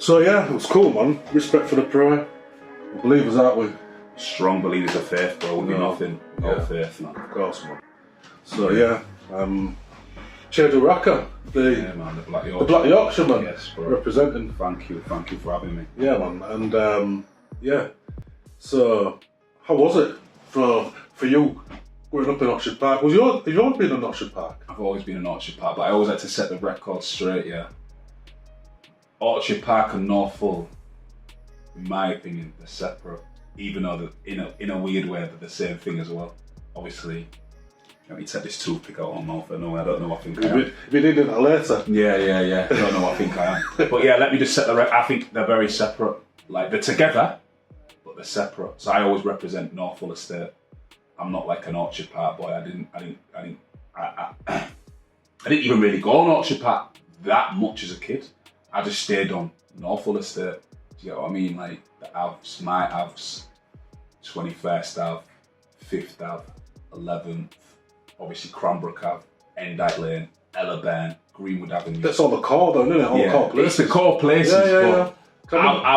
So yeah, it was cool, man. Respect for the prayer. Believers, aren't we? Strong believers of faith, bro. We'll be nothing without faith, man. Of course, man. So yeah, Chiedu Oraka, the Black Yorkshireman. The Black Yorkshireman, yes, bro. representing. Thank you for having me. Yeah, man, and yeah. So, how was it for you growing up in Oxford Park? Have you always been in Oxford Park? I've always been in Oxford Park, but I always like to set the record straight. Yeah, Oxford Park and Norfolk, in my opinion, they're separate. Even though in a weird way they're the same thing as well. Obviously, let me take this toothpick out of my mouth. I don't know what I think I am. If you did that later. Yeah. I don't know what I think I am. But yeah, let me just set the record. I think they're very separate. Like, they're together, but they're separate. So I always represent Norfolk Estate. I'm not like an Orchard Park boy. I didn't even really go on Orchard Park that much as a kid. I just stayed on Norfolk Estate. Do you get what I mean? Like the Avs, my Avs, 21st Ave, 5th Ave, 11th, obviously Cranbrook Ave, Endyke Lane, Ellerburn, Greenwood Avenue. That's all the core though, isn't it? All the core places. It's the core places. Yeah. I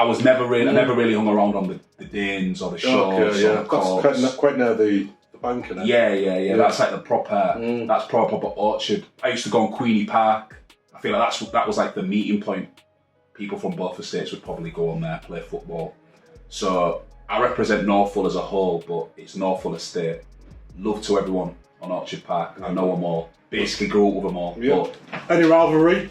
was never really hung around on the Danes or the Shores or the Courts. That's quite near the bank, isn't it? Yeah. That's like the proper. That's proper Orchard. I used to go on Queenie Park. I feel like that was like the meeting point. People from both estates would probably go on there, play football. So I represent Norfolk as a whole, but it's Norfolk Estate. Love to everyone on Orchard Park. I know them all. Basically grew up with them all. Yeah. But any rivalry?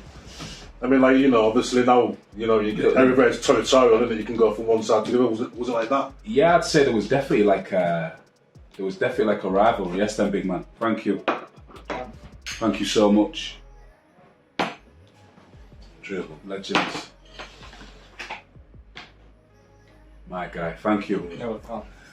I mean, like, obviously now, you get everybody's territorial, isn't it? You can go from one side to the other. Was it like that? Yeah, I'd say there was definitely like a rivalry. Yes, then, big man. Thank you. Thank you so much. Cheers, legends. My guy, thank you.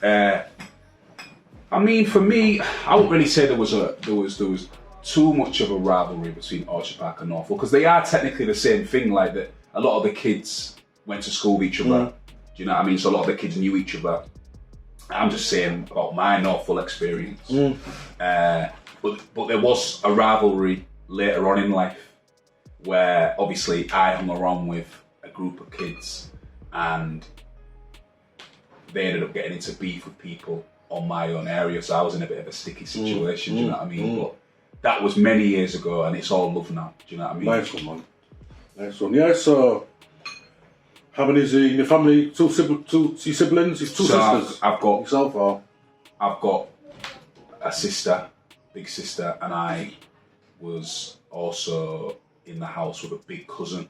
I mean, for me, I wouldn't really say there was too much of a rivalry between Orchard Park and Norfolk, because they are technically the same thing. Like that, a lot of the kids went to school with each other. Do you know what I mean? So a lot of the kids knew each other. I'm just saying about my Norfolk experience. But there was a rivalry later on in life where obviously I hung around with a group of kids and they ended up getting into beef with people on my own area, so I was in a bit of a sticky situation, do you know what I mean? But that was many years ago and it's all love now, do you know what I mean? Nice one, man. Nice one. Yeah, so how many is in your family? Two siblings? Two sisters? I've got yourself, or? I've got a sister, big sister, and I was also in the house with a big cousin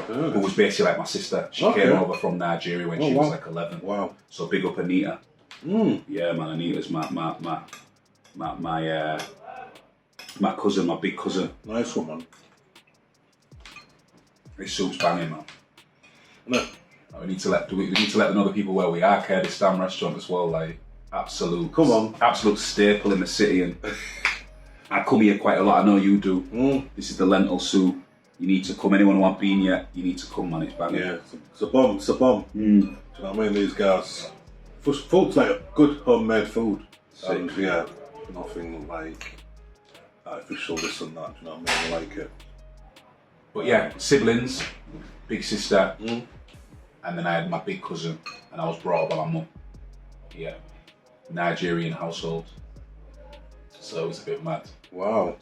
who was basically like my sister. She came over from Nigeria when she was like 11. Wow. So big up Anita. Yeah, man, Anita's my cousin, my big cousin. Nice one, man. This soup's banging, man. No. We need to let the other people where we are. Kurdistan restaurant as well, like absolute. Come on. Absolute staple in the city, and I come here quite a lot. I know you do. This is the lentil soup. You need to come. Anyone who hasn't been yet, you need to come, man. It's banging. Yeah, it's a bomb. It's a bomb. Do you know what I mean? These guys, food's like good homemade food. And yeah, nothing like artificial this and that. Do you know what I mean? I like it. But yeah, siblings, big sister, and then I had my big cousin, and I was brought up by my mum. Yeah, Nigerian household. So it was a bit mad. Wow.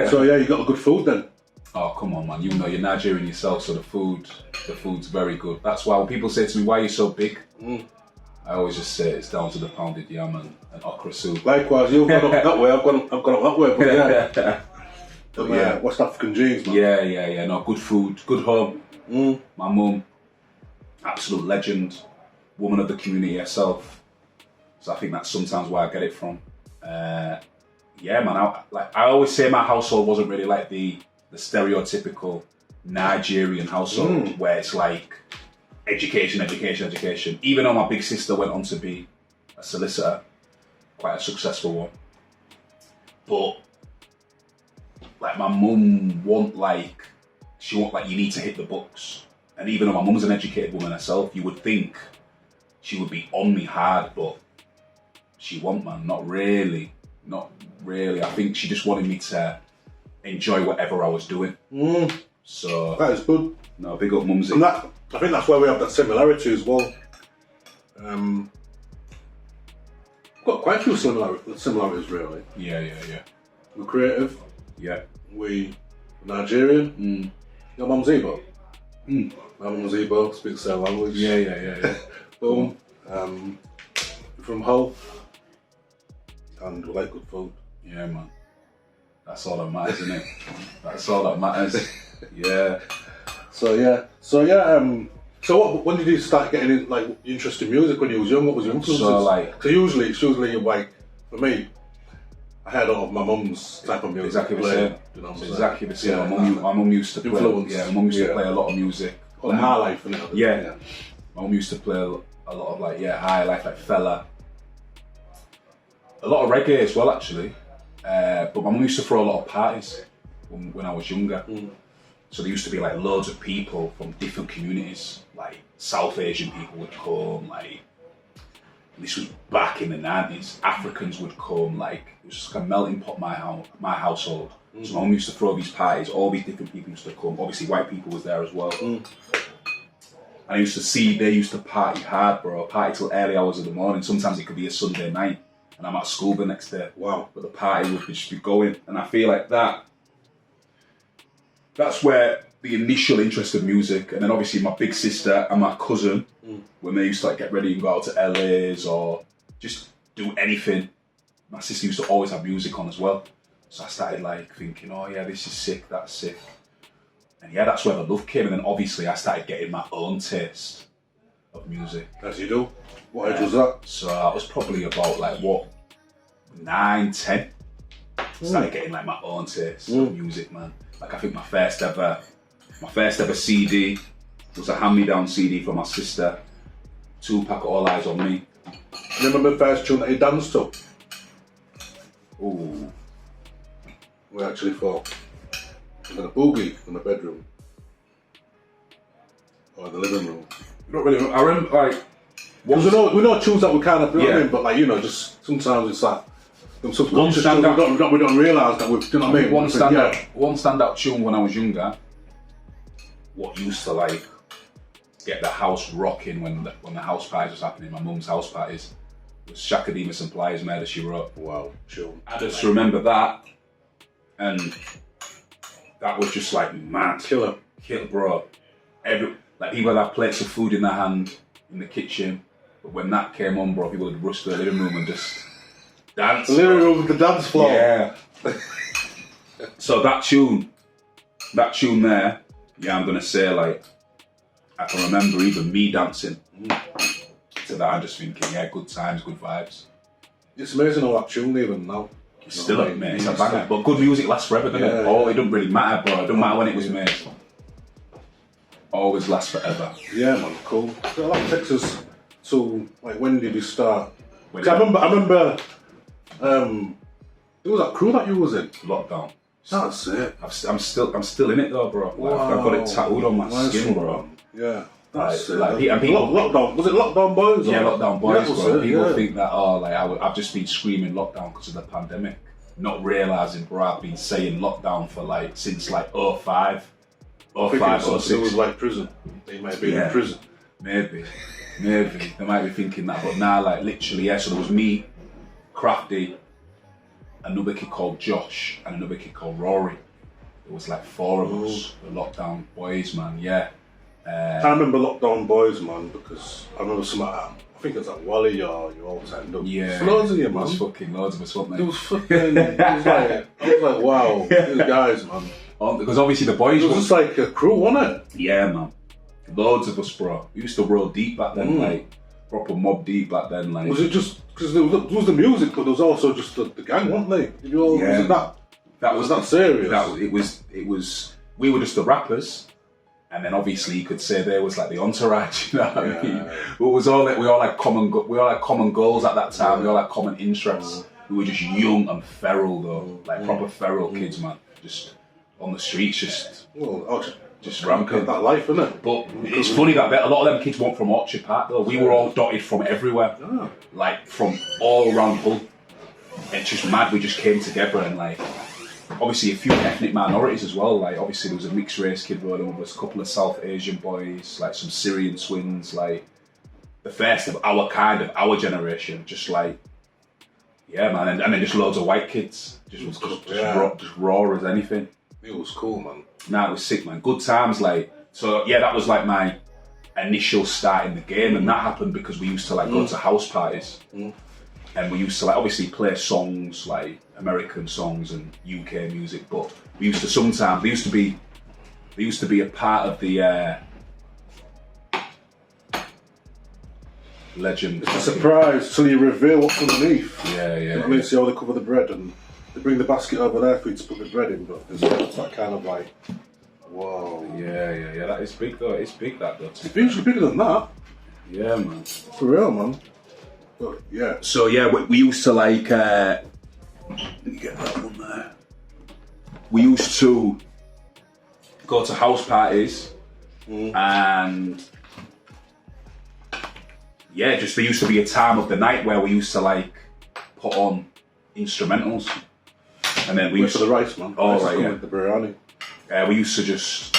So yeah, you got a good food then. Oh, come on, man. You know, you're Nigerian yourself, so the food's very good. That's why when people say to me, why are you so big? I always just say it's down to the pounded yam and okra soup. Likewise, you've gone up that way, I've gone up that way, but yeah. West African genes, man. Yeah. No, good food, good home. My mum, absolute legend, woman of the community herself. So I think that's sometimes where I get it from. Yeah, man, I always say my household wasn't really like the stereotypical Nigerian household where it's like education. Even though my big sister went on to be a solicitor, quite a successful one. But like my mum she want like you need to hit the books. And even though my mum's an educated woman herself, you would think she would be on me hard, but she won't, man. Not really. I think she just wanted me to enjoy whatever I was doing. So that is good. No, big up Mumsy. And that, I think that's where we have that similarity as well. We've got quite a few similarities really. Yeah. We're creative. Yeah. We Nigerian. Your mum's Igbo. My mum's Igbo, speaks their language. Yeah. Boom. From Hull. And we like good food. Yeah, man. That's all that matters, isn't it? That's all that matters. Yeah. So when did you start getting interested in music when you was young? What was your influences? So usually like for me, I had all of my mum's type of music. Exactly the same. You know Exactly the same. Yeah, my mum used to play. Influence. Yeah, my mum used to play a lot of music. Like high life, you know. Yeah. My mum used to play a lot of high life, like Fella. A lot of reggae as well, actually. But my mum used to throw a lot of parties when I was younger. So there used to be like loads of people from different communities, like South Asian people would come, like this was back in the 90s. Africans would come, like it was just like a melting pot. My household. So my mum used to throw these parties. All these different people used to come. Obviously, white people was there as well. And I used to see they used to party hard, bro. Party till early hours of the morning. Sometimes it could be a Sunday night, and I'm at school the next day. Wow! But the party would just be going, and I feel like that's where the initial interest of music, and then obviously my big sister and my cousin, when they used to get ready and go out to LA's or just do anything, my sister used to always have music on as well. So I started thinking, oh yeah, this is sick, that's sick. And yeah, that's where the love came, and then obviously I started getting my own taste of music. As you do. What age was that? So I was probably about 9, 10. Started getting my own taste of music, man. I think my first ever CD was a hand-me-down CD from my sister. Tupac, All Eyes on Me. You remember the first tune that you danced to? Ooh. We actually thought we were gonna boogie in the bedroom or in the living room. Not really. I remember because we know tunes that we kind of, you know what I mean, but just sometimes it's like them subconscious tunes we don't realise that we've, you know what I mean? One standout tune when I was younger, what used to get the house rocking when the house parties was happening, my mum's house parties, was Shaka Demus and Pliers, Murder She Wrote. Wow, sure. I just remember that, and that was just mad. Killer, bro. People would have plates of food in their hand in the kitchen, but when that came on, bro, people would rush to the living room and just dance. The living room with the dance floor. Yeah. So that tune there, yeah, I'm gonna say I can remember even me dancing to that. I'm just thinking, yeah, good times, good vibes. It's amazing how that tune even now. It's still up, mate. It's a banger. But good music lasts forever, doesn't it? Oh, it doesn't really matter, bro. It doesn't matter when it was made. Always lasts forever. Yeah, man, cool. So that takes us to when did you start? I remember. There was that crew that you was in. Lockdown. That's it. I'm still in it though, bro. I've got it tattooed on my skin, bro. Yeah. That's it. And people, lockdown. Was it Lockdown Boys? Yeah, Lockdown Boys, bro. People think that I've just been screaming lockdown because of the pandemic, not realising, bro, I've been saying lockdown for since 05. 05 or 6. It was prison. They might be in prison. Maybe. They might be thinking that, but now literally, yeah. So there was me, Crafty, another kid called Josh, and another kid called Rory. It was 4 of us, the Lockdown Boys, man. Yeah. I remember Lockdown Boys, man, because I remember some. I think it was Wally, you all turned up. Yeah. There's loads of you, man. There was fucking loads of us, wasn't there? There was fucking. I was wow, these guys, man. Because obviously the boys. It was just a crew, wasn't it? Yeah, man. Loads of us, bro. We used to roll deep back then, proper mob deep back then, Was it just because there was the music, but there was also just the gang, weren't they? Did you all? Yeah. Was that serious? It was. We were just the rappers. And then obviously you could say there was the entourage, you know what I mean? But it was we all had common goals at that time. We all had common interests. We were just young and feral though, proper feral kids, man. Just on the streets, just rampant. That life, isn't it? But it's funny that a lot of them kids weren't from Orchard Park though. We were all dotted from everywhere, from all around Hull. It's just mad. We just came together and obviously a few ethnic minorities as well. Like obviously there was a mixed race kid rolling with us, a couple of South Asian boys, like some Syrian twins, like the first of our kind of our generation. Just like, yeah, man, and then just loads of white kids, just raw as anything. It was cool, man. Nah, it was sick, man. Good times, like. So yeah, that was like my initial start in the game, and that happened because we used to like go to house parties, and we used to like obviously play songs like American songs and UK music, but we used to sometimes they used to be a part of the legend. It's a surprise till you reveal what's underneath. Yeah. You know what I mean? See how they cover the bread, and they bring the basket over there for you to put the bread in, but it's that kind of like, whoa. Yeah. That is big though. It's big that though. It's usually bigger than that. Yeah, man. For real, man. But yeah. So yeah, we used to like. Let me get that one there. We used to go to house parties, and yeah, just there used to be a time of the night where we used to like put on instrumentals, and then we Wait used for the rice, man. Oh, Rice right, is yeah. with the biryani. We used to just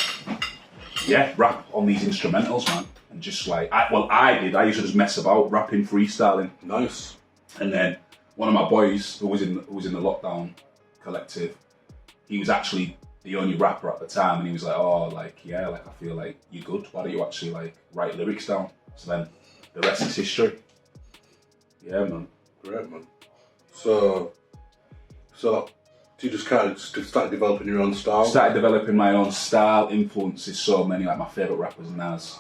rap on these instrumentals, man, and just like I used to just mess about rapping, freestyling. Nice. And then one of my boys who was in the lockdown collective, he was actually the only rapper at the time, and he was like, oh, like, yeah, like, I feel like you're good. Why don't you actually like write lyrics down? So then the rest is history. Yeah, man. Great, man. So you just kind of started developing your own style? Started developing my own style, influences so many, like my favourite rappers, Nas.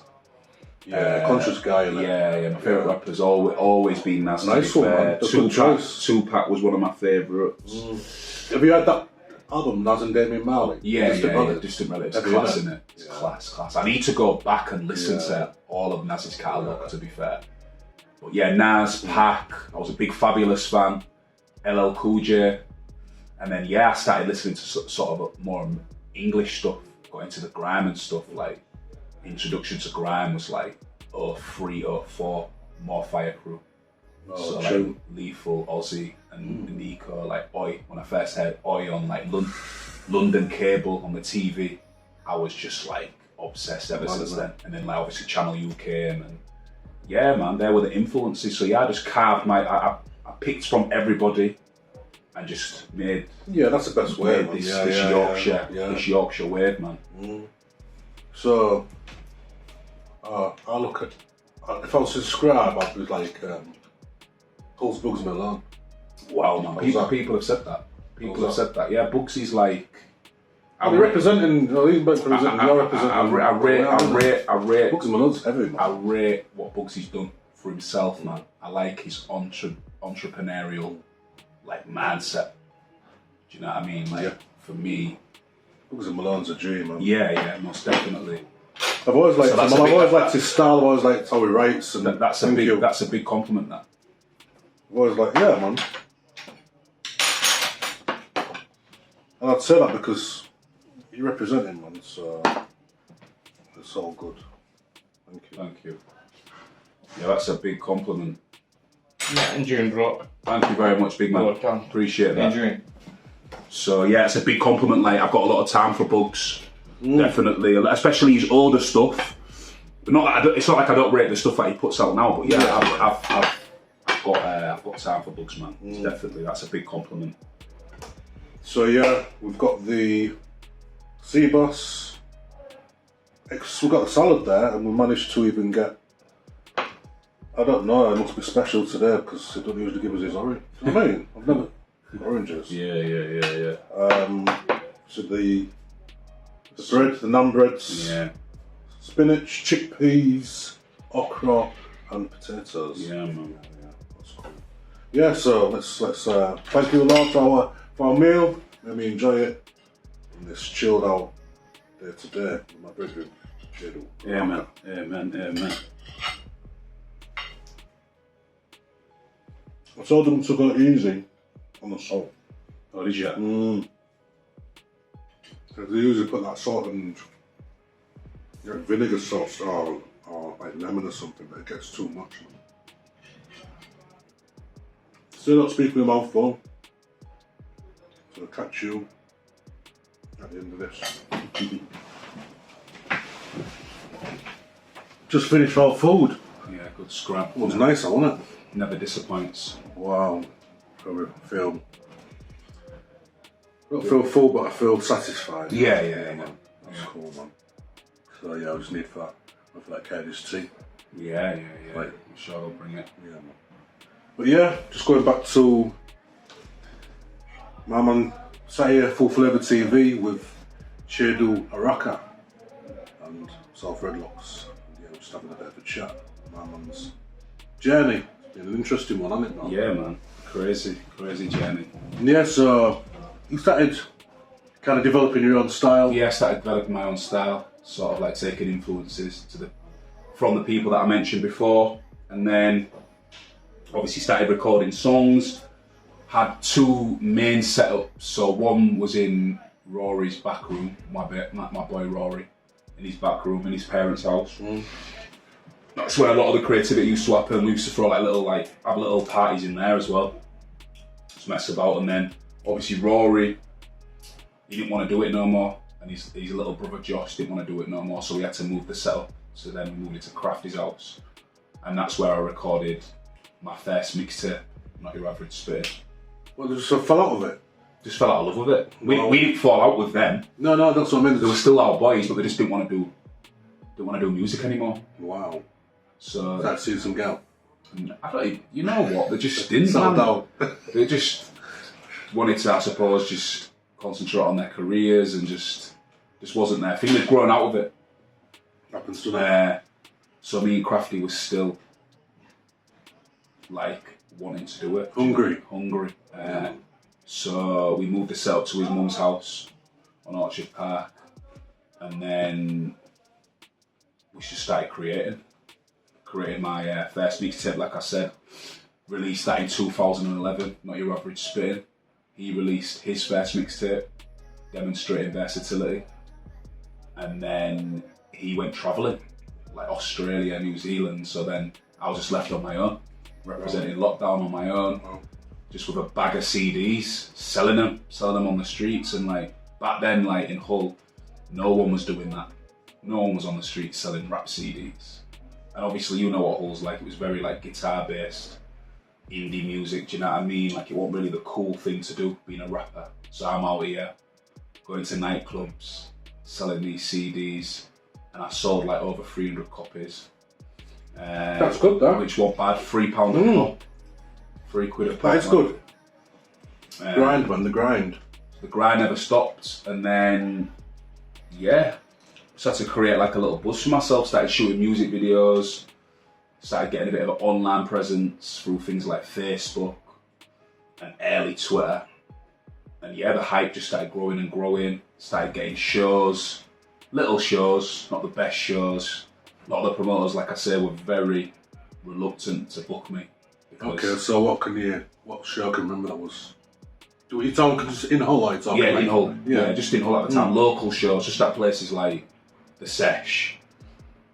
Yeah, conscious guy. Yeah, my favourite rapper's always been Nas. Nice one, man. That's a good choice. Tupac was one of my favourites. Have you heard that album, Nas and Damian Marley? Yeah, Distant Relatives. It's class, isn't it? It's class. I need to go back and listen to all of Nas's catalogue, to be fair. But yeah, Nas, Pac, I was a big Fabulous fan, LL Cool J, and then I started listening to sort of more English stuff, got into the grime and stuff, like introduction to grime was like 03, 04, More Fire Crew. So like Lethal, Ozzy and Nico, like Oi, when I first heard Oi on like London cable on the TV, I was just like obsessed ever since then. And then like obviously Channel U came, and yeah, man, there were the influences. So I just carved I picked from everybody and just made that's the best way. This Yorkshire, this Yorkshire wave, man. So I look at if I was to describe, I'd be like Pulse Bugs and Milan. Wow, man. People have said that. People have said that. Yeah, Bugsy's like. I'm representing. He's representing. You're representing. I rate. Bugs and Milan's heavy, man. I rate what Bugsy's done for himself, man. I like his entrepreneurial, like mindset. Do you know what I mean? Like for me, Bugs and Milan's a dream, man. Yeah, most definitely. I've always liked him. I've always liked his style. I've always liked how he writes. And that's a big compliment. That. I've always like, yeah, man. And I'd say that because you represent him, man. So it's all good. Thank you. Yeah, that's a big compliment. Yeah, enjoying, bro. Thank you very much, big man. Appreciate that. Enjoying. So yeah, it's a big compliment. Like I've got a lot of time for Bugs. Definitely, especially his older stuff. But it's not like I don't rate the stuff that he puts out now. But yeah, I've got time for Bugs, man. Definitely, that's a big compliment. So yeah, we've got the sea bass. We've got the salad there, and we managed to even get. I don't know. It must be special today because they don't usually give us his orange. You know what I mean? I've never oranges. Yeah. So the bread, the naan breads. Yeah. Spinach, chickpeas, okra, and potatoes. Yeah, man. That's cool. Yeah, so let's thank you a lot for our meal. Let me enjoy it in this chilled out day today in my bedroom. Chiedu Oraka. Amen. I told them to go easy on the salt. Oh, did you? They usually put that salt and vinegar sauce or like lemon or something, but it gets too much. Still not speaking with my mouthful. So I'll catch you at the end of this. Just finished our food. Yeah, good scrap. It was nice, wasn't it? Never disappoints. Wow. I don't feel full, but I feel satisfied. Yeah. That's cool, man. So yeah, I just need that. I feel like Katie's tea. Yeah. Like, I'm sure they'll bring it. Yeah, man. But yeah, just going back to my man sat here, FullFlavaTV with Chiedu Oraka and Redlocz. Yeah, we're just having a bit of a chat. My man's journey. It's been an interesting one, hasn't it, man? Yeah, man. Crazy journey. And yeah, so you started kind of developing your own style. Yeah, I started developing my own style, sort of like taking influences from the people that I mentioned before, and then obviously started recording songs. Had two main setups. So one was in Rory's back room, my boy Rory, in his back room in his parents' house. That's where a lot of the creativity used to happen. We used to throw have little parties in there as well. Just mess about, and then obviously Rory, he didn't want to do it no more, and his little brother Josh didn't want to do it no more, so we had to move the setup. So then we moved it to Crafty's house, and that's where I recorded my first mixtape, Not Your Average Spit. Well, they just fell out of it. Just fell out of love with it. We didn't fall out with them. No, that's what I mean. They were still our boys, but they just didn't want to do music anymore. Wow. So I've seen some gal. You know what? They just didn't. They just wanted to, I suppose, just concentrate on their careers and just wasn't there. I think they'd grown out of it. Happens to them. So me and Crafty was still like wanting to do it. Hungry. So we moved the setup to his mum's house on Orchard Park, and then we just started creating my first mixtape, like I said. Released that in 2011, Not Your Average Spitting. He released his first mixtape, demonstrating versatility, and then he went travelling, like Australia, New Zealand. So then I was just left on my own, representing lockdown on my own, just with a bag of CDs, selling them on the streets. And like back then, like in Hull, no one was doing that. No one was on the streets selling rap CDs. And obviously, you know what Hull's like. It was very like guitar based, indie music. Do you know what I mean? Like it wasn't really the cool thing to do, being a rapper. So I'm out here going to nightclubs, selling these CDs, and I sold like over 300 copies. That's good, that. Which wasn't bad. £3 a pop. £3 a pop. That's good. Grind, man, the grind. The grind never stopped, and then started to create like a little buzz for myself. Started shooting music videos. Started getting a bit of an online presence through things like Facebook and early Twitter. And the hype just started growing and growing. Started getting shows, little shows, not the best shows. A lot of the promoters, like I say, were very reluctant to book me. Okay, so what show can you remember that was? Do you talk in Hull? Yeah, in Hull. Yeah, just in Hull at the time. Local shows, just at places like the Sesh,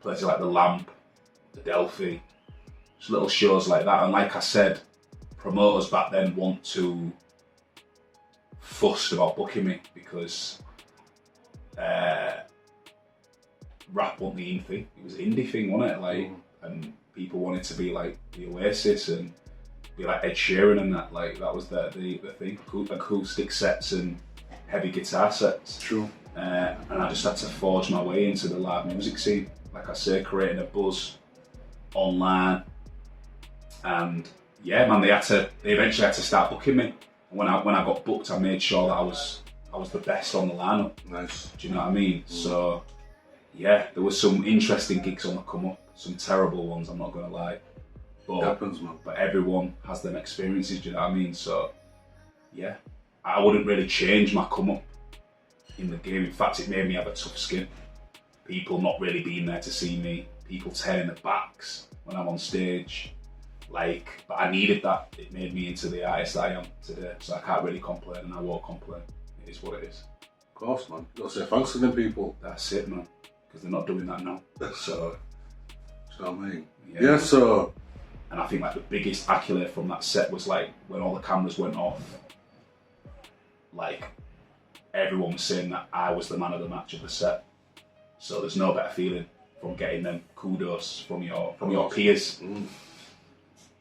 places like the Lamp, the Delphi, just little shows like that. And like I said, promoters back then want to fussed about booking me because rap wasn't the in thing. It was an indie thing, wasn't it? Like, and people wanted to be like the Oasis and be like Ed Sheeran and that. Like that was the thing. Acoustic sets and heavy guitar sets. True. And I just had to forge my way into the live music scene. Like I say, creating a buzz online. And yeah, man, they eventually had to start booking me. And when I got booked, I made sure that I was the best on the lineup. Nice. Do you know what I mean? So yeah, there was some interesting gigs on the come up, some terrible ones, I'm not gonna lie. But, it happens, man. But everyone has them experiences, do you know what I mean? So yeah, I wouldn't really change my come up in the game. In fact, it made me have a tough skin. People not really being there to see me, people turning their backs when I'm on stage. But I needed that. It made me into the artist I am today. So I can't really complain, and I won't complain. It is what it is. Of course, man. You gotta say thanks to them people. That's it, man. Because they're not doing that now. So, you know what I mean? Yeah, so. And I think like the biggest accolade from that set was like when all the cameras went off. Like everyone was saying that I was the man of the match of the set. So there's no better feeling from getting them kudos from your peers.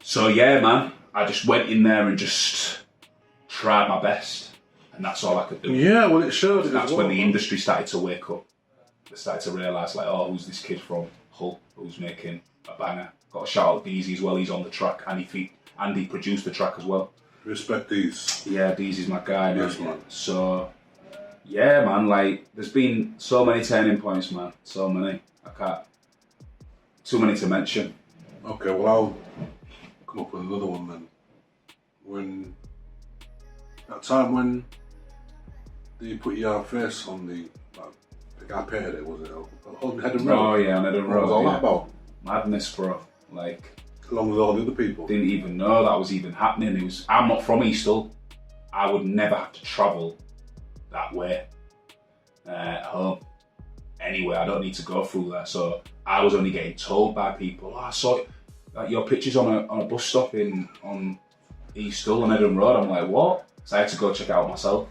So yeah, man, I just went in there and just tried my best, and that's all I could do. Yeah, well, it showed. That's when the industry started to wake up. They started to realise, like, oh, who's this kid from Hull who's making a banger? Got to shout out Deezy as well. He's on the track, and he produced the track as well. Respect Deez. Yeah, Deezy's my guy, man. Yes, man. So yeah, man, like, there's been so many turning points, man. So many. Too many to mention. Okay, well, I'll come up with another one then. That time when they put your face on the guy painted it, was it? On Head and Road? Oh yeah, on Head and Road. What was all that about? Madness, bro. Like, along with all the other people. Didn't even know that was even happening. I'm not from East Hull. I would never have to travel that way home. Anyway, I don't need to go through there. So I was only getting told by people, oh, I saw like, your pictures on a bus stop on East Hull and Edinburgh Road. I'm like, what? So I had to go check it out myself.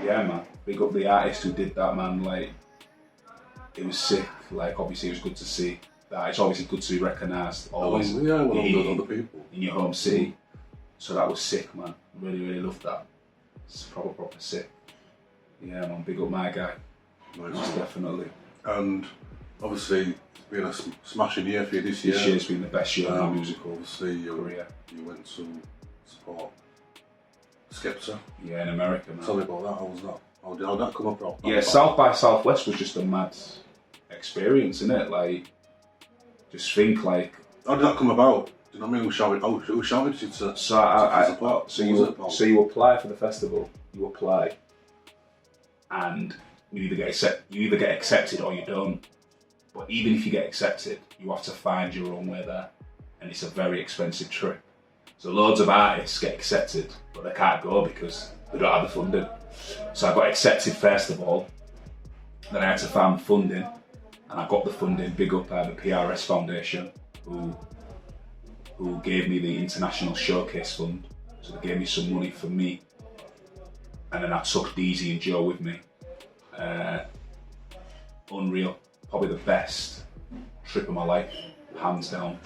Yeah, man. Big up the artist who did that, man. Like, it was sick. Like, obviously, it was good to see that. It's obviously good to be recognised always in your home city. So that was sick, man. Really, really loved that. It's proper sick. Yeah, man. Big up my guy. Nice. Definitely. And obviously, it's been a smashing year for you this year. This year's been the best year in our musical obviously, you went to support Skepta. Yeah, in America, man. Tell me about that. How was that? How did that come about? Yeah, South by Southwest was just a mad experience, innit? Like, just think, like, how did that come about? Do you know what I mean? Who shouted you to support? So you apply for the festival. You apply, and you either get accepted or you don't. But even if you get accepted, you have to find your own way there, and it's a very expensive trip. So loads of artists get accepted, but they can't go because they don't have the funding. So I got accepted first of all, then I had to find funding, and I got the funding. Big up the PRS Foundation, who gave me the International Showcase Fund. So they gave me some money for me, and then I took Deezy and Joe with me. Unreal, probably the best trip of my life, hands down.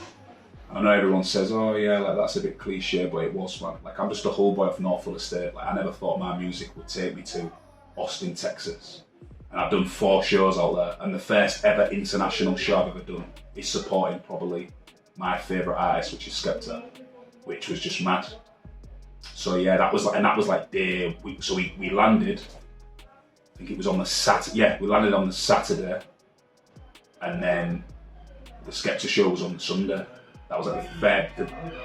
I know everyone says, oh yeah, like that's a bit cliche, but it was, man. Like, I'm just a Hull boy off North Hull Estate. Like, I never thought my music would take me to Austin, Texas. And I've done 4 shows out there, and the first ever international show I've ever done is supporting probably my favourite artist, which is Skepta, which was just mad. So yeah, that was like day. We landed. I think it was on the Saturday. Yeah, we landed on the Saturday, and then the Skepta show was on the Sunday. That was like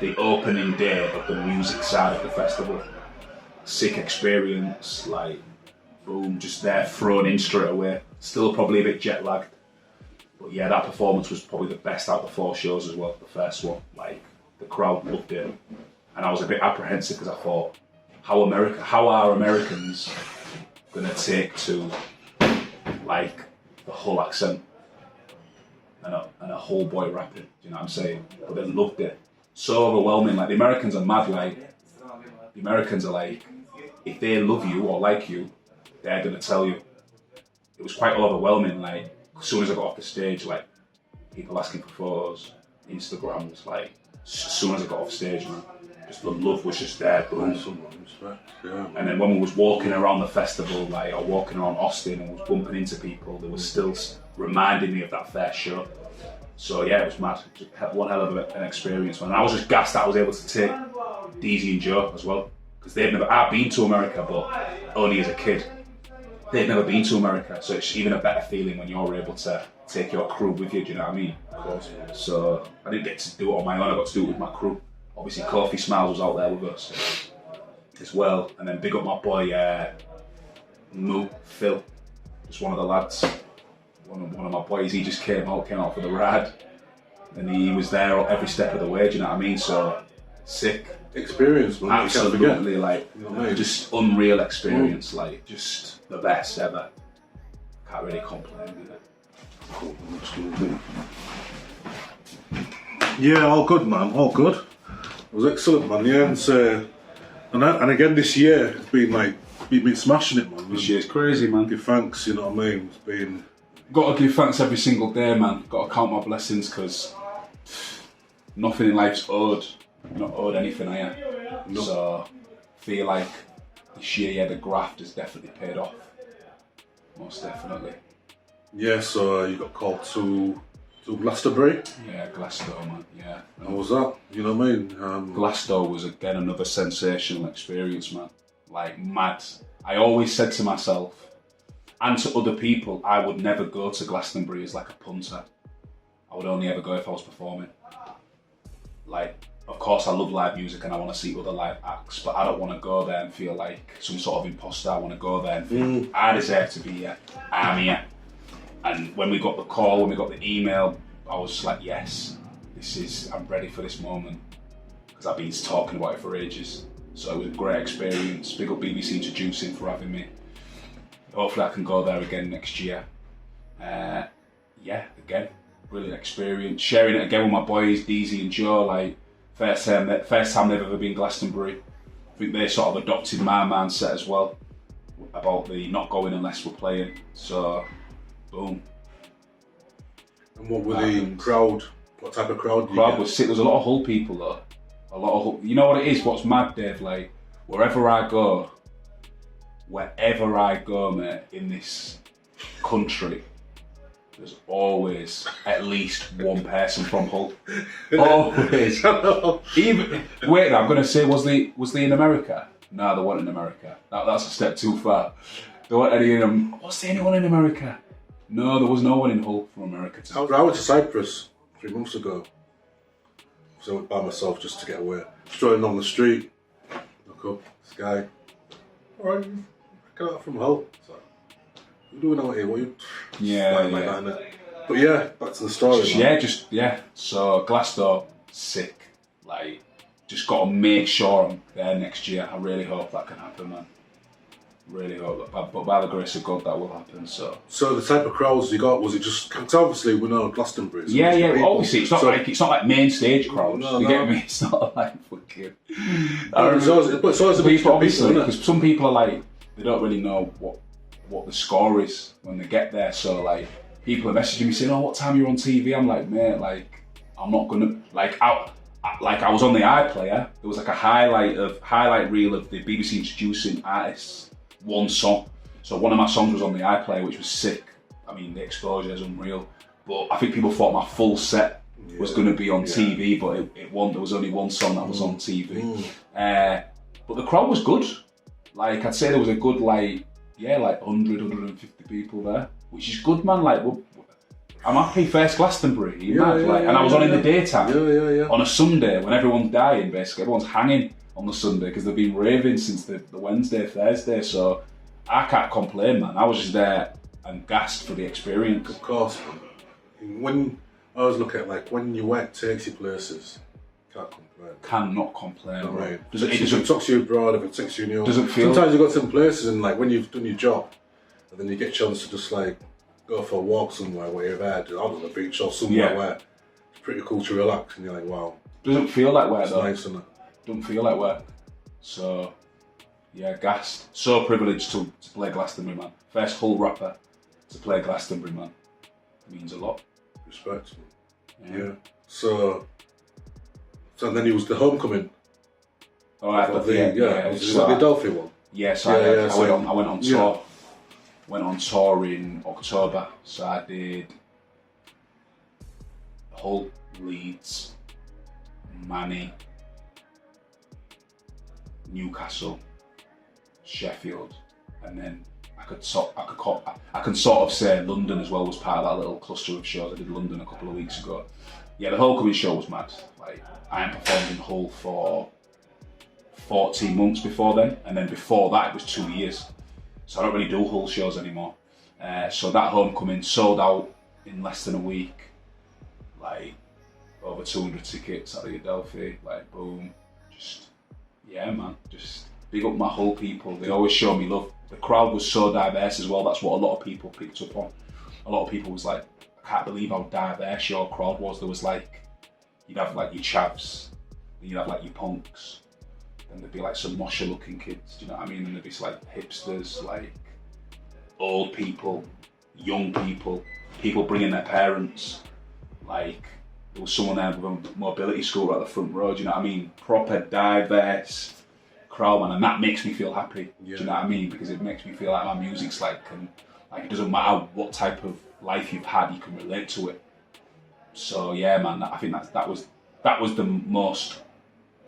the opening day of the music side of the festival. Sick experience, like, boom, just there, thrown in straight away. Still probably a bit jet lagged. But yeah, that performance was probably the best out of the 4 shows as well, the first one. Like, the crowd loved it. And I was a bit apprehensive because I thought, how are Americans gonna take to, like, the whole accent? And a whole boy rapping, do you know what I'm saying? But they loved it. So overwhelming. Like, the Americans are mad. Like, the Americans are like, if they love you or like you, they're gonna tell you. It was quite overwhelming. Like, as soon as I got off the stage, like, people asking for photos, Instagrams. Like, as soon as I got off stage, man, just the love was just there. Boom. And then when we was walking around the festival, like, or walking around Austin and was bumping into people, they were still reminding me of that first show. So yeah, it was mad. Just one hell of an experience, man. And I was just gassed that I was able to take Deezy and Joe as well, because I've been to America, but only as a kid. They've never been to America, so it's even a better feeling when you're able to take your crew with you. Do you know what I mean? Of course. So I didn't get to do it on my own. I got to do it with my crew. Obviously, Kofi Smiles was out there with us as well, and then big up my boy Phil, just one of the lads. One of my boys, he just came out for the ride, and he was there every step of the way. Do you know what I mean? So sick experience, man. Absolutely, like, you know what I mean? Just unreal experience, like, just the best ever. Can't really complain with it. Cool. Yeah, all good, man. All good. It was excellent, man. Yeah, and again this year it's been like we've been smashing it, man. This year's crazy, man. Give thanks, you know what I mean. It's been. Got to give thanks every single day, man. Got to count my blessings because nothing in life's owed. You're not owed anything, are you? No. So feel like this year, yeah, the graft has definitely paid off. Most definitely. Yeah, so you got called to Glastonbury? Yeah, Glastonbury, man, yeah. How was that? You know what I mean? Glastonbury was again another sensational experience, man. Like mad. I always said to myself and to other people, I would never go to Glastonbury as like a punter. I would only ever go if I was performing. Like, of course I love live music and I want to see other live acts, but I don't want to go there and feel like some sort of imposter. I want to go there and feel I deserve to be here. I'm here. And when we got the call, when we got the email, I was just like, yes, I'm ready for this moment. Because I've been talking about it for ages. So it was a great experience. Big up BBC Introducing for having me. Hopefully I can go there again next year. Yeah, again, brilliant experience. Sharing it again with my boys, DZ and Joe, like first time they've ever been Glastonbury. I think they sort of adopted my mindset as well about the not going unless we're playing. So, boom. And what were the crowd? What type of crowd? Crowd was sick. There's a lot of Hull people though. A lot of Hull. You know what it is? What's mad, Dave? Like wherever I go, mate, in this country, there's always at least one person from Hull. Always. Even wait, I'm gonna say, was they in America? No, they weren't in America. That's a step too far. There weren't any in them. Was there anyone in America? No, there was no one in Hull from America. I went to Cyprus 3 months ago. So I went by myself just to get away. Strolling on the street, look up, this guy. Alright, get out from Hull. So, what are you doing out here? What are you? Yeah. But yeah, back to the story. Yeah. So Glasgow, sick. Like, just got to make sure I'm there next year. I really hope that can happen, man. Really hope that, but by the grace of God, that will happen. So the type of crowds you got, was it just? Because obviously we know Glastonbury. Yeah. Obviously, it's not like main stage crowds. You get me? It's not like fucking. It's always a mixture of people, because some people are like they don't really know what the score is when they get there. So like people are messaging me saying, "Oh, what time you're on TV?" I'm like, mate, like I'm not gonna like out. Like I was on the iPlayer. There was like a highlight reel of the BBC Introducing artists. One song. So one of my songs was on the iPlayer, which was sick. I mean, the exposure is unreal. But I think people thought my full set was going to be on TV, but it wasn't. There was only one song that was on TV. But the crowd was good. Like, I'd say there was a good, like 100, 150 people there, which is good, man. Like, I'm happy first Glastonbury. And I was on in the daytime. On a Sunday when everyone's dying, basically. Everyone's hanging on the Sunday because they've been raving since the Wednesday, Thursday. So I can't complain, man. I was just there and gassed for the experience. Of course. When I was looking at when your work takes you places, can't complain. Cannot complain, no, bro. Right. If it takes you abroad, if it takes you in your... Doesn't feel... Sometimes you go to some places and when you've done your job, and then you get a chance to just go for a walk somewhere where you're there, out on the beach or somewhere where it's pretty cool to relax, and you're like, wow. Doesn't feel like work though. Nice, isn't it? Don't feel like work. So, yeah, gassed. So privileged to play Glastonbury, man. First Hull rapper to play Glastonbury, man. It means a lot. Respect, man. Yeah. So then he was the homecoming. Oh, after was that the Adelphi one? Yes, I went on tour. Yeah. Went on tour in October. So I did Hull, Leeds, Manny, Newcastle, Sheffield, and then I can sort of say London as well was part of that little cluster of shows. I did London a couple of weeks ago. Yeah, the homecoming show was mad. Like I hadn't performed in Hull for 14 months before then, and then before that it was 2 years. So I don't really do Hull shows anymore. So that homecoming sold out in less than a week. Like over 200 tickets at the Adelphi. Like boom, yeah, man, just big up my Hull people. They always show me love. The crowd was so diverse as well. That's what a lot of people picked up on. A lot of people was like, I I can't believe how diverse your crowd was. There was like, you'd have like your chavs, then you'd have like your punks, then there'd be like some mosher looking kids, do you know what I mean? And there'd be like hipsters, like old people, young people, people bringing their parents, like there was someone there with a mobility scooter at the front row, do you know what I mean? Proper diverse crowd, man, and that makes me feel happy, do you know what I mean? Because it makes me feel like my music's like, like it doesn't matter what type of life you've had, you can relate to it. So yeah, man, I think that was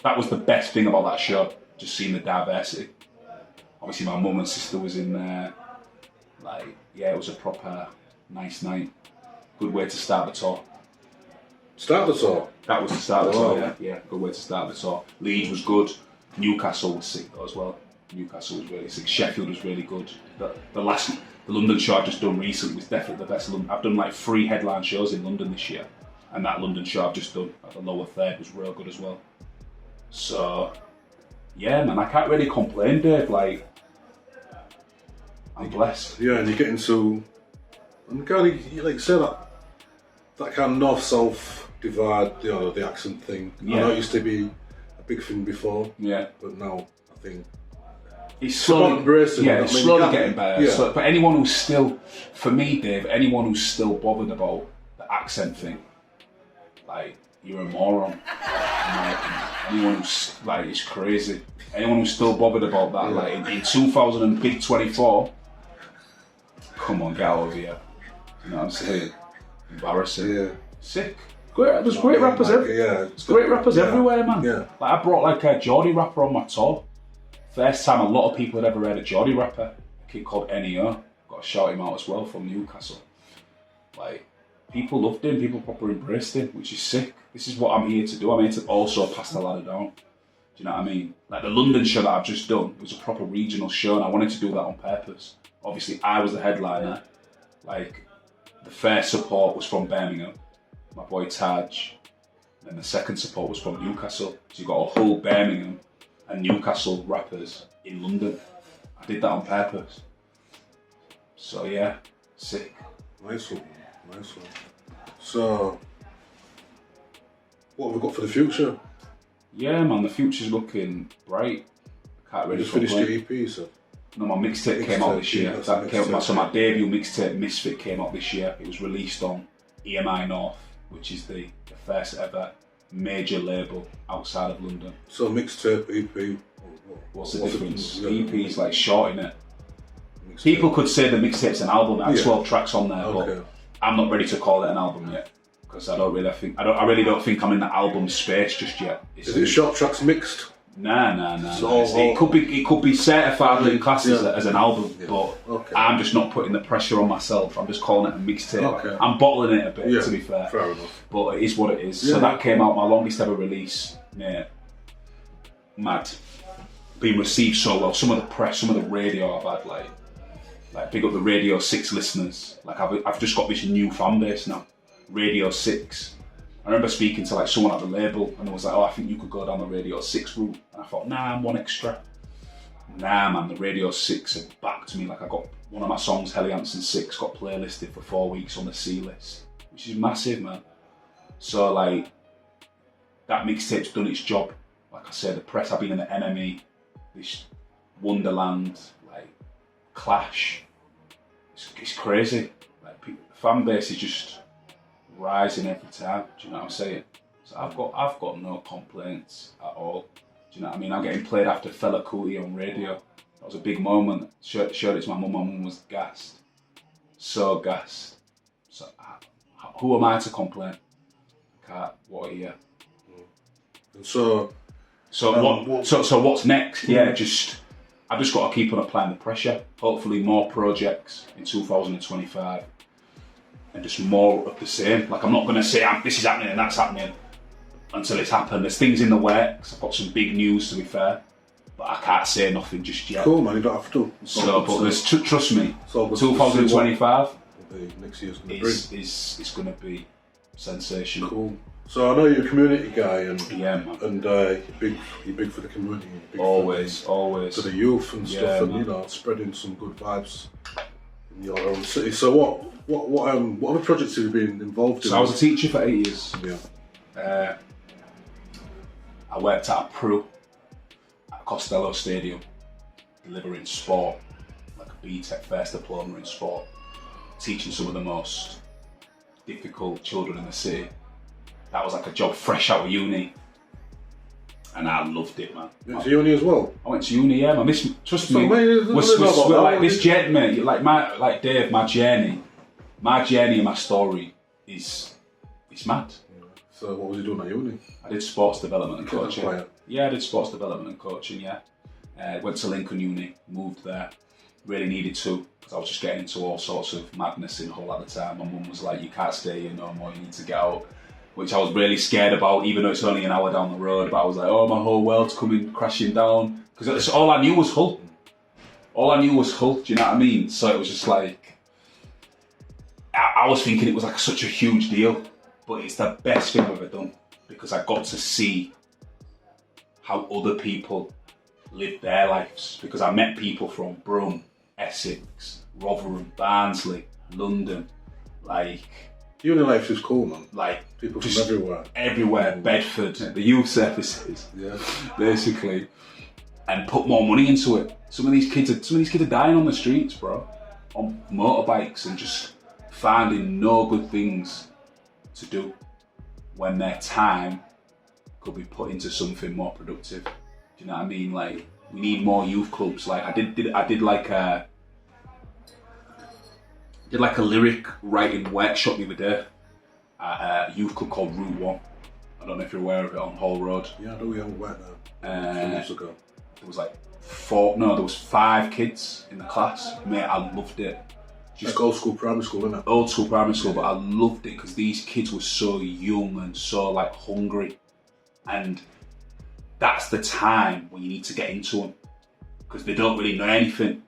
the best thing about that show, just seeing the diversity. Obviously my mum and sister was in there, like, yeah, it was a proper nice night. Good way to start the tour. Start the tour? That was the start of the tour, yeah, good way to start the tour. Leeds was good, Newcastle was sick though as well. Newcastle was really sick, Sheffield was really good. The London show I've just done recently was definitely the best. I've done like 3 headline shows in London this year, and that London show I've just done at the lower third was real good as well. So, yeah, man, I can't really complain, Dave. Like, I'm blessed. Yeah, and you're getting to, and kind of, you like say that kind of north-south divide, you know, the accent thing. Yeah. I know it used to be a big thing before. Yeah. But now I think it's slowly, embracing. yeah, it's slowly getting better. Yeah. So, but anyone who's still, for me, Dave, anyone who's still bothered about the accent thing, like, you're a moron. Like, anyone who's, like, it's crazy. Anyone who's still bothered about that, like, in 2024, come on, get out of here. You know what I'm saying? Embarrassing. Yeah. Sick. Great, there's great rappers everywhere. There's great rappers everywhere, man. Yeah. Like, I brought like a Geordie rapper on my tour. First time a lot of people had ever heard a Geordie rapper. A kid called NEO. Got to shout him out as well, from Newcastle. Like, people loved him, people proper embraced him, which is sick. This is what I'm here to do. I'm here to also pass the ladder down. Do you know what I mean? Like the London show that I've just done, it was a proper regional show, and I wanted to do that on purpose. Obviously, I was the headliner. Like, the first support was from Birmingham, my boy Taj. And then the second support was from Newcastle. So you got a whole Birmingham and Newcastle rappers in London. I did that on purpose. So yeah, sick. Nice one. So, what have we got for the future? Yeah, man, the future's looking bright. Can't really finished your EP, so? No, my mixtape came out this year. So my debut mixtape, Misfit, came out this year. It was released on EMI North, which is the first ever major label outside of London. So mixtape, EP, what's the difference? EP is like short, innit? People could say the mixtape's an album. It had 12 tracks on there, but I'm not ready to call it an album yet, because I really don't think I'm in the album space just yet. Is it short tracks mixed? Nah. It could be certified in classes as an album, but I'm just not putting the pressure on myself. I'm just calling it a mixtape. I'm bottling it a bit, to be fair. Fair enough. But it is what it is. So that came out, my longest ever release. Yeah, mad. Being received so well. Some of the press, some of the radio I've had, like big up the Radio 6 listeners. Like I've just got this new fan base now. Radio 6. I remember speaking to like someone at the label, and it was like, oh, I think you could go down the Radio 6 route. And I thought, nah, I'm one extra. Nah, man, the Radio 6 have backed me. Like I got one of my songs, Helly Hansen 6, got playlisted for 4 weeks on the C list, which is massive, man. So like, that mixtape's done its job. Like I said, the press, I've been in the NME, this Wonderland, like Clash. It's crazy. Like the fan base is just rising every time. Do you know what I'm saying? So I've got no complaints at all. Do you know what I mean? I'm getting played after Fela Kuti on radio. That was a big moment. Showed it to my mum. My mum was gassed. So gassed. So who am I to complain? Can't. What a year. And so what's next? Yeah, I've just got to keep on applying the pressure. Hopefully more projects in 2025 and just more of the same. Like I'm not going to say this is happening and that's happening until it's happened. There's things in the works. I've got some big news, to be fair, but I can't say nothing just yet. Cool, man, you don't have to. But trust me, 2025 next year's is going to be sensational. Cool. So I know you're a community guy, and man. You're big for the community. Always. To the youth and stuff, and spreading some good vibes in your own city. So what other projects have you been involved in? So I was a teacher for 8 years. Yeah. I worked at a pro at Costello Stadium, delivering sport, like a BTEC first diploma in sport, teaching some of the most difficult children in the city. That was like a job fresh out of uni, and I loved it, man. You went to uni as well? I went to uni, yeah. Trust me. So Like this journey, mate. Like Dave, my journey and my story is mad. So what was you doing at uni? I did sports development and coaching. Player. Yeah, I did sports development and coaching. Yeah, went to Lincoln Uni, moved there. Really needed to, because I was just getting into all sorts of madness in Hull at the time. My mum was like, "You can't stay here no more. You need to get out." Which I was really scared about, even though it's only an hour down the road. But I was like, "Oh, my whole world's coming crashing down," because all I knew was Hull. All I knew was Hull. Do you know what I mean? So it was just like, I was thinking it was like such a huge deal, but it's the best thing I've ever done, because I got to see how other people live their lives. Because I met people from Brum, Essex, Rotherham, Barnsley, London, like. Uni life is cool, man. Like people from everywhere. Everywhere, Bedford, the youth services, yeah, basically, and put more money into it. Some of these kids are dying on the streets, bro, on motorbikes, and just finding no good things to do when their time could be put into something more productive. Do you know what I mean? Like, we need more youth clubs. Like I did like a lyric writing workshop the other day at a youth club called Route 1. I don't know if you're aware of it, on Hall Road. Yeah, I know we haven't worked there 2 years ago. There was like there was 5 kids in the class. Mate, I loved it. Just like old school primary school, isn't it? Old school primary school, but I loved it because these kids were so young and so like hungry. And that's the time when you need to get into them, because they don't really know anything.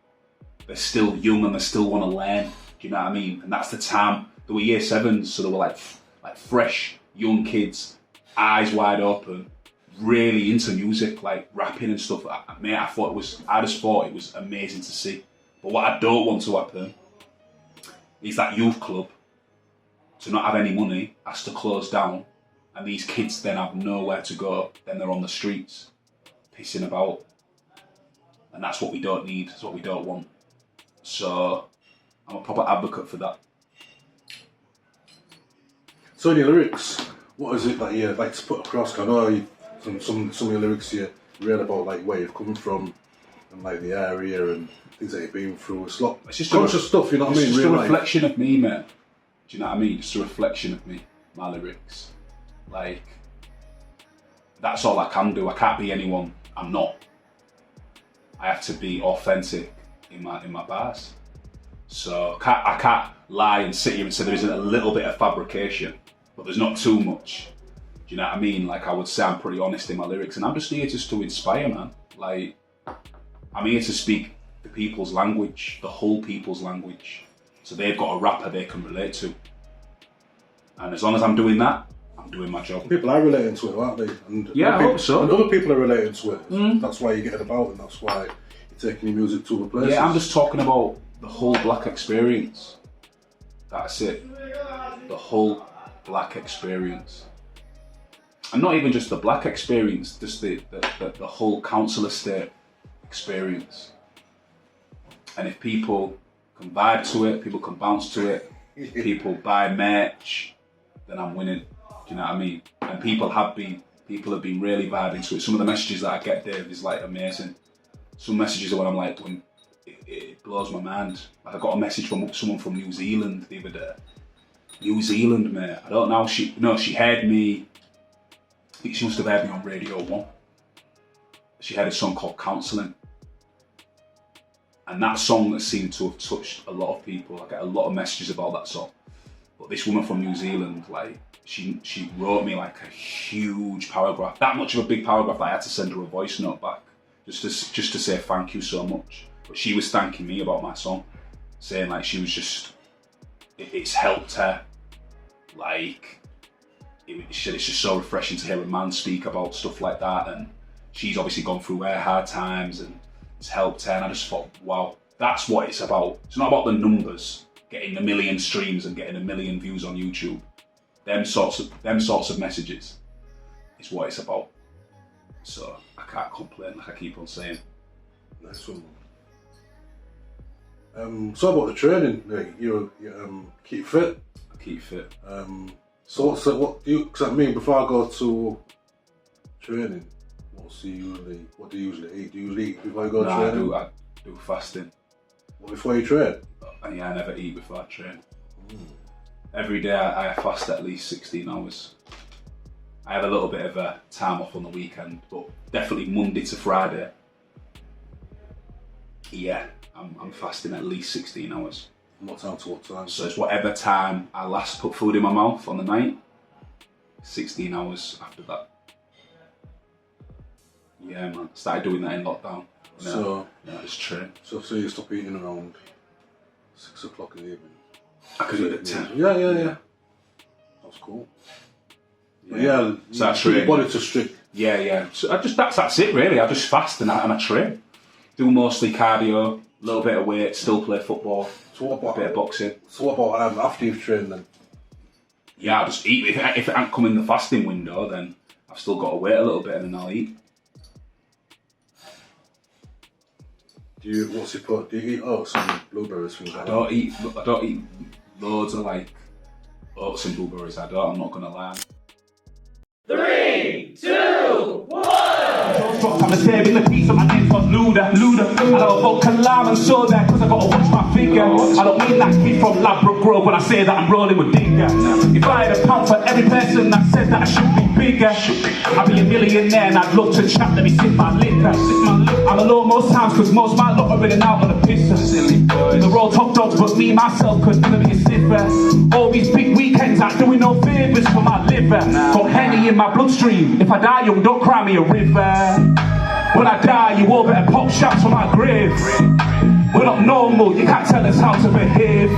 They're still young and they still want to learn. Do you know what I mean? And that's the time. They were year 7s, so they were like fresh young kids, eyes wide open, really into music, like rapping and stuff. Mate, I just thought it was amazing to see. But what I don't want to happen is that youth club to not have any money, has to close down, and these kids then have nowhere to go. Then they're on the streets, pissing about, and that's what we don't need. That's what we don't want. So I'm a proper advocate for that. So in your lyrics, what is it that you like to put across? I know some of your lyrics you read about like where you've come from and like the area and things that you've been through. It's just conscious stuff, you know what I mean? It's just a reflection of me, man. Do you know what I mean? Just a reflection of me, my lyrics. Like, that's all I can do. I can't be anyone I'm not. I have to be authentic in my bars. So I can't lie and sit here and say there isn't a little bit of fabrication, but there's not too much. Do you know what I mean? Like, I would say I'm pretty honest in my lyrics, and I'm just here just to inspire, man. Like, I'm here to speak the people's language, the whole people's language. So they've got a rapper they can relate to. And as long as I'm doing that, I'm doing my job. People are relating to it, aren't they? And yeah, I hope so. And other people are relating to it. That's why you get it about, and that's why you're taking your music to other places. Yeah, I'm just talking about the whole black experience. That's it. The whole black experience. And not even just the black experience, just the whole council estate experience. And if people can vibe to it, people can bounce to it, people buy merch, then I'm winning. Do you know what I mean? And people have been really vibing to it. Some of the messages that I get, Dave, is like amazing. Some messages are when I'm like, when it blows my mind. Like, I got a message from someone from New Zealand the other day. New Zealand, mate. I don't know. She heard me. I think she must have heard me on Radio 1. She had a song called Counselling. And that song that seemed to have touched a lot of people. I get a lot of messages about that song. But this woman from New Zealand, like, she wrote me like a huge paragraph. That much of a big paragraph that I had to send her a voice note back. Just to say thank you so much. But she was thanking me about my song. Saying like she was just, it's helped her. Like, she said it's just so refreshing to hear a man speak about stuff like that, and she's obviously gone through her hard times and it's helped her, and I just thought, wow, That's what it's about. It's not about the numbers, getting a million streams and getting a million views on YouTube. Them sorts of messages is what it's about. So I can't complain, like I keep on saying. Nice one. So about the training, like you keep fit. I keep fit. So what do you? Because I mean, before I go to training, what do you usually eat? Do you usually eat before you go to training? I do fasting. What, before you train? Yeah, I never eat before I train. Every day I fast at least 16 hours. I have a little bit of a time off on the weekend, but definitely Monday to Friday. Yeah, I'm fasting at least 16 hours. What time to what time? So it's whatever time I last put food in my mouth on the night, 16 hours after that. Yeah, man. Started doing that in lockdown. So it's true. So you stop eating around 6 o'clock in the evening. I could eat at 10. Yeah. That's cool. Yeah, so I keep train. your body to strict. Yeah. So that's it really. I just fast and I train. Do mostly cardio, a little bit of weight, still play football. So what about a bit of boxing? So what about after you've trained then? Yeah, I just eat. If it ain't come in the fasting window, then I've still got to wait a little bit and then I'll eat. Do you eat oats and blueberries, things like that? I don't eat loads of like oats and blueberries. I'm not gonna lie. 3, 2, 1. I'm saving the piece of my name's got Luda. I don't vote Kalam and soda cause I gotta watch my figure. I don't mean that kid from Ladbroke Grove when I say that I'm rolling with Digger. If I had a pound for every person that said that I should be bigger, I'd be a millionaire and I'd love to chat, let me sip my liquor. I'm alone most times cause most my lot are in and out on the pisser. They're all top dogs but me myself could never be a sipper. All these big weekends I'm doing no favours for my liver. Got Henny in my bloodstream. If I die young, don't cry me a river. When I die, you all better pop shots on my grave. We're not normal, you can't tell us how to behave.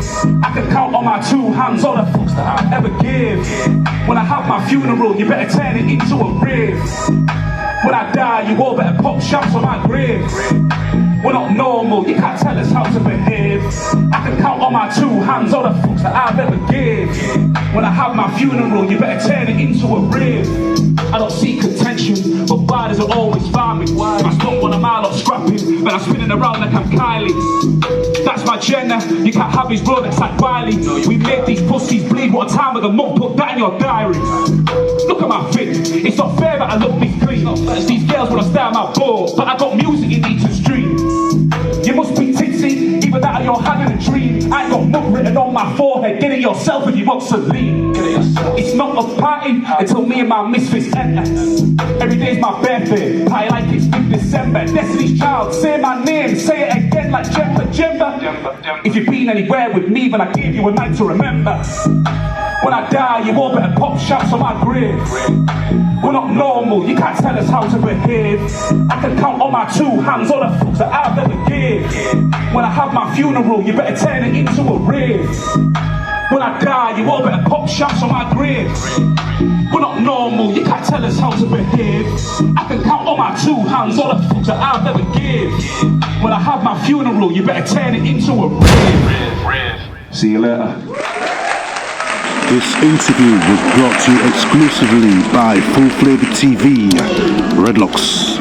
I can count on my 2 hands all the fucks that I ever gave. When I have my funeral, you better turn it into a rave. When I die, you all better pop shots on my grave. We're not normal, you can't tell us how to behave. I can count on my 2 hands all the fucks that I've ever gave. When I have my funeral, you better turn it into a rave. I don't see contention, but why does it always find me? If I stop one of my lot scrapping, but I'm spinning around like I'm Kylie. That's my Jenna, you can't have his Rolex like Wiley. We made these pussies bleed, what a time of the month, put that in your diary. Look at my fit, it's not fair that I look this clean. These girls wanna stare at my ball, but I got music you need to stream. You must be tipsy, either that or you're having a dream. I ain't got mug written on my forehead, get it yourself if you want to leave. It's not a party until me and my misfits enter. Every day's my birthday, party like it's 5th December. Destiny's Child, say my name, say it again like Jemba. If you've been anywhere with me, then I gave you a night to remember. When I die, you all better pop shots on my grave. We're not normal, you can't tell us how to behave. I can count on my 2 hands all the fucks that I've ever gave. When I have my funeral, you better turn it into a rave. When I die, you all better pop shots on my grave. We're not normal, you can't tell us how to behave. I can count on my 2 hands all the fucks that I've ever gave. When I have my funeral, you better turn it into a rave. See you later. This interview was brought to you exclusively by FullFlavaTV, Redlocz.